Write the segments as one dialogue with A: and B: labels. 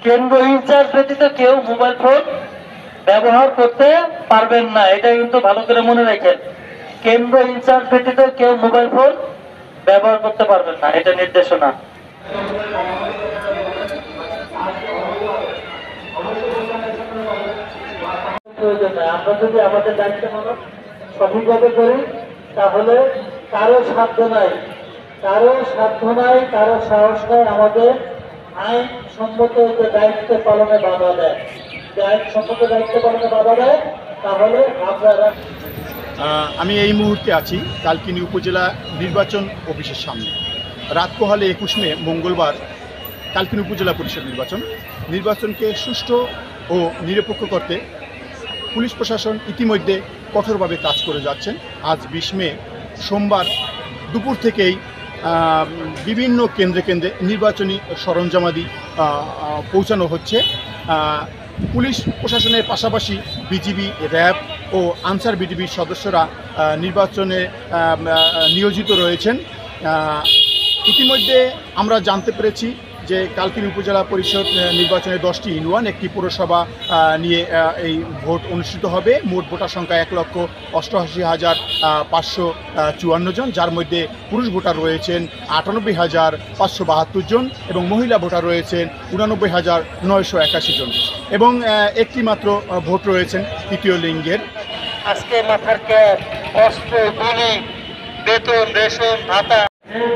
A: কেন্দ্র ইনচার্জ ব্যতীত কেউ মোবাইল ফোন ব্যবহার করতে পারবেন না, এটা কিন্তু ভালো করে মনে রাখেন। কেন্দ্র ইনচার্জ ব্যতীত কেউ মোবাইল ফোন ব্যবহার করতে পারবেন না, এটা নির্দেশনা। আমরা যদি আমাদের দায়িত্ব পালন সঠিকভাবে করি তাহলে কারো সাধ্য নাই, কারো সাহস নাই আমাদের আইন সম্মত যে দায়িত্ব পালনে বাধা দেয়। আইন সম্মত দায়িত্ব পালনে বাধা দেয় তাহলে আপনারা।
B: আমি এই মুহূর্তে আছি কালকিনি উপজেলা নির্বাচন অফিসের সামনে। রাত পোহালে 21 মে মঙ্গলবার কালকিনি উপজেলা পরিষদ নির্বাচনকে সুষ্ঠু ও নিরপেক্ষ করতে পুলিশ প্রশাসন ইতিমধ্যে কঠোরভাবে কাজ করে যাচ্ছেন। আজ 20 মে সোমবার দুপুর থেকেই বিভিন্ন কেন্দ্রে কেন্দ্রে নির্বাচনী সরঞ্জামাদি পৌঁছানো হচ্ছে। পুলিশ প্রশাসনের পাশাপাশি বিজিবি, র্যাব ও আনসার বিজিবির সদস্যরা নির্বাচনে নিয়োজিত রয়েছেন। ইতিমধ্যে মোট জানতে পেরেছি যে কালকিনি উপজেলা পরিষদ নির্বাচনে 10টি ইউনিয়ন, একটি পৌরসভা নিয়ে এই ভোট অনুষ্ঠিত হবে। মোট ভোটার সংখ্যা 1,88,554 জন, যার মধ্যে পুরুষ ভোটার রয়েছেন 98,572 জন এবং মহিলা ভোটার রয়েছেন 89,981 জন এবং একটি মাত্র ভোট রয়েছেন তৃতীয় লিঙ্গের।
A: আজকে মাথার ক্যাপ, অস্ত্র, গুলি, বেতন, রেশন, ভাতা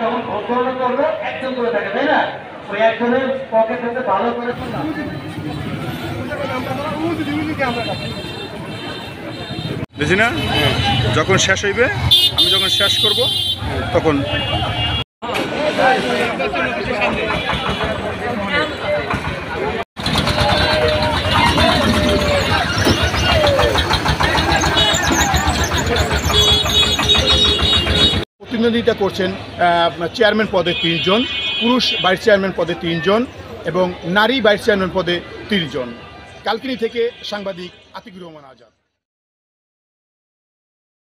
A: যখন ভোট গ্রহণ করবে একজন করে থাকে, তাই না? ওই একজনের পকেট হতে ভালো করে
B: বুঝি না, যখন শেষ হইবে, আমি যখন শেষ করব তখন প্রতিদ্বন্দ্বিতা করছেন চেয়ারম্যান পদে 3 জন, পুরুষ ভাইস চেয়ারম্যান পদে 3 জন এবং নারী ভাইস চেয়ারম্যান পদে 3 জন। কালকিনি থেকে সাংবাদিক আতিকুর রহমান আজাদ।